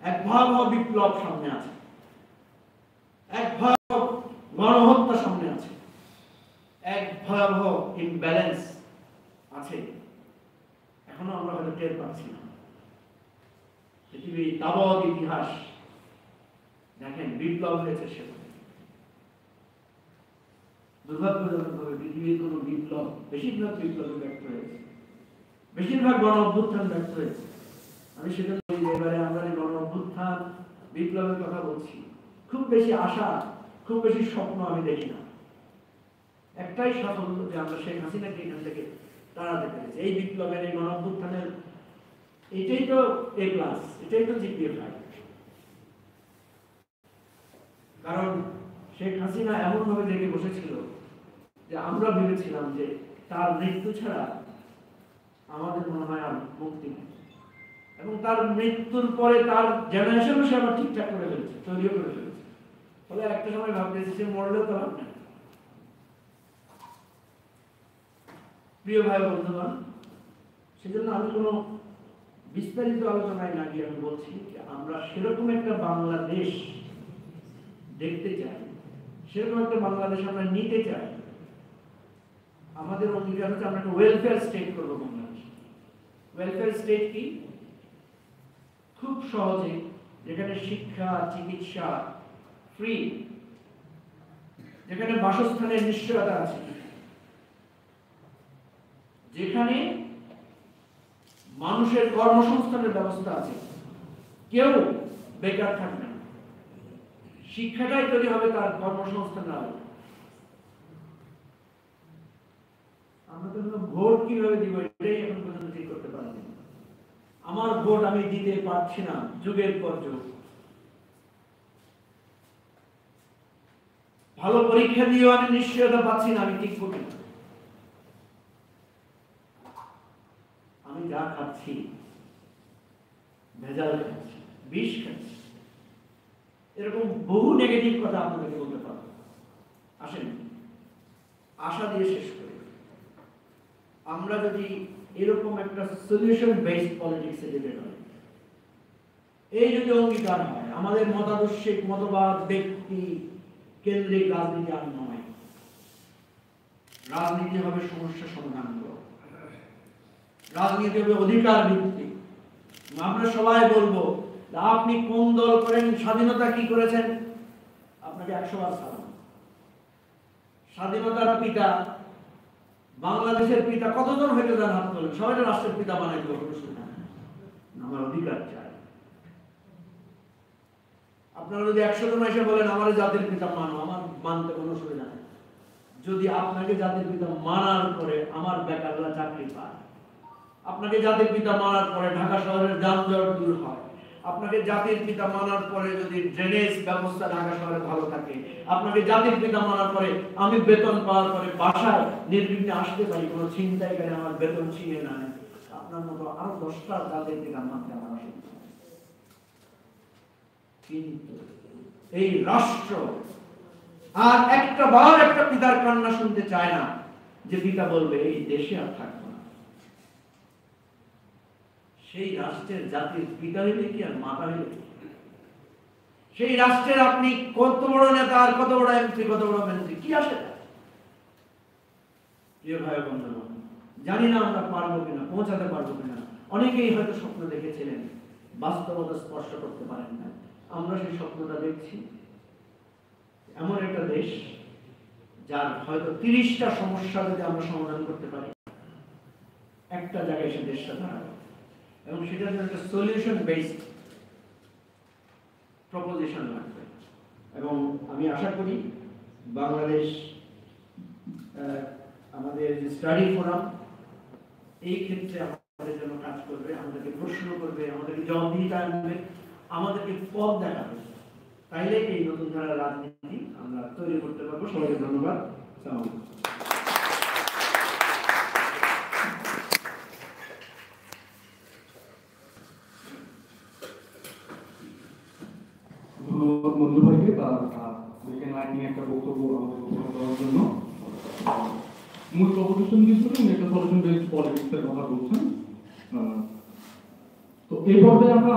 এক ভয়াবহ বিপ্লব সামনে আছে, এক ভয়াবহ গণহত্যা সামনে আছে, এক ভয়াবহ ইমব্যালেন্স আছে। এখনো আমরা হয়তো টের পাচ্ছি না। পৃথিবীর তাবৎ ইতিহাস দেখেন, বিপ্লব হয়েছে সেখানে। দুর্ভাগ্যজনকভাবে পৃথিবীর কোন বিপ্লব, বেশিরভাগ বিপ্লবে ব্যর্থ হয়েছে, বেশিরভাগ গণ অভ্যুত্থান ব্যর্থ হয়েছে। আমি সেটা এবারে আমরা গণ অভ্যুত্থান বিপ্লবের কথা বলছি, খুব বেশি আশা, খুব বেশি স্বপ্ন আমি দেখি না। একটাই সাফল্য যে আমরা শেখ হাসিনাকে এখান থেকে তাড়াতে পেরেছি। এই বিপ্লবের, এই গণ অভ্যুত্থানের এটাই তো এ প্লাস, এটাই তো জিপিএ 5। কারণ শেখ হাসিনা এমন ভাবে জেগে বসেছিল যে আমরা ভেবেছিলাম যে তার মৃত্যু ছাড়া আমাদের মনে হয় আর মুক্তি নেই, এবং তার মৃত্যুর পরে তার জেনারেশনও সে আবার ঠিকঠাক করে ফেলেছে, তৈরিও করে ফেলেছে। ফলে একটা সময় ভাবতেছি সে মরলেও তো লাভ নেই। প্রিয় ভাই বন্ধুগণ, সেজন্য আমি কোনো বিস্তারিত আলোচনায় না গিয়ে আমি বলছি যে আমরা সেরকম একটা বাংলাদেশ দেখতে চাই, সেরকম একটা বাংলাদেশ আমরা নিতে চাই। আমাদের অঙ্গীকার হচ্ছে আমরা একটা ওয়েলফেয়ার স্টেট করবো বাংলাদেশ। ওয়েলফেয়ার স্টেট কি? খুব সহজে, যেখানে শিক্ষা, চিকিৎসা ফ্রি, যেখানে বাসস্থানের নিশ্চয়তা আছে, যেখানে মানুষের কর্মসংস্থানের ব্যবস্থা আছে, কেউ বেকার থাকবে না, শিক্ষাটাই তৈরি হবে তার কর্মসংস্থান না হবে। আমরা তো ভোট কিভাবে দিব এটাই এখন পর্যন্ত ঠিক করতে পারিনি। আমার ভোট আমি দিতে পারছি না যুগের পর যুগ। ভালো পরীক্ষা দিয়েও আমি নিশ্চয়তা পাচ্ছি না আমি ঠিক করি। আমি যা খাচ্ছি ভেজাল খাচ্ছি, বিষ খাচ্ছি, এরকম বহু নেগেটিভ কথা আপনাদেরকে বলতে পারবো। আসেন আশা দিয়ে শেষ করি। আমরা যদি এরকম একটা সলিউশন বেসড পলিটিক্সে যেতে পারি, এই যদি অঙ্গীকার হয়, আমাদের মতাদর্শিক মতবাদ ব্যক্তি কেন্দ্রিক রাজনীতি আর নয়, রাজনীতি হবে সমস্যা সমাধান, রাজনীতি হবে অধিকার ভিত্তিক। আমরা সবাই বলবো আপনি কোন দল করেন, স্বাধীনতা কি করেছেন, আপনাকে 100 বার সালাম। স্বাধীনতার পিতা, বাংলাদেশের পিতা কতজন হইতে যান হাত তোলেন, সবাই রাষ্ট্রের পিতা বানাই দিল, আমার অধিকার চাই। আপনারা যদি 100 জন এসে বলেন আমার জাতির পিতা মানো, আমার মানতে কোনো অসুবিধা নেই। যদি আপনাকে জাতির পিতা মানার পরে আমার বেকাররা চাকরি পায়, আপনাকে জাতির পিতা মানার পরে ঢাকা শহরের যানজট দূর হয়, আপনাকে জাতির পিতা মানার পরে যদি ড্রেনেজ ব্যবস্থা ঢাকা শহরে ভালো থাকে, আপনাকে জাতির পিতা মানার পরে আমি বেতন পাওয়ার পরে বাসায় নির্বিঘ্নে আসতে পারি, কোনো ছিনতাইকারী আমার বেতন ছিনিয়ে না নেয়, আপনার মতো আরো 10টা জাতির পিতা মানতে আমার অসুবিধা। কিন্তু এই রাষ্ট্র আর একটা বার একটা পিতার কান্না শুনতে চায় না যে পিতা বলবে এই দেশে আর থাকবো না। সেই রাষ্ট্রের জাতির পিতা হইলে কি আর মাতা হইলে কি? সেই রাষ্ট্রের আপনি কত বড় নেতা আর কত বড় এমপি, কত বড় মন্ত্রী, কি আসে? প্রিয় ভাই বন্ধুগণ, জানি না আমরা পারবো কিনা, পৌঁছাতে পারবো কিনা। অনেকেই হয়তো স্বপ্ন দেখেছিলেন, বাস্তবতা স্পর্শ করতে পারেন না। আমরা সেই স্বপ্নটা দেখছি, এমন একটা দেশ যার হয়তো 30টা সমস্যা যদি আমরা সমাধান করতে পারি, একটা জায়গায় সে দেশটা দাঁড়াবে, এবং সেটার জন্য একটা সলিউশন বেসড প্রপোজিশন লাগবে। এবং আমি আশা করি বাংলাদেশ আমাদের যে স্টাডি ফোরাম এই ক্ষেত্রে আমাদের জন্য কাজ করবে, আমাদেরকে প্রশ্ন করবে, আমাদেরকে জবাবদিহিতা আনবে, আমাদেরকে পথ দেখাবে। তাইলে এই নতুন ধারার রাজনীতি আমরা তৈরি করতে পারবো। সবাইকে ধন্যবাদ। বন্ধু ভাইকে তার একটা বক্তব্য দেওয়ার জন্য। মূল প্রপোজিশন দিয়েছিলেন একটা সলিউশন বেসড পলিটিক্সের কথা বলছেন। তো এই পর্যায়ে আমরা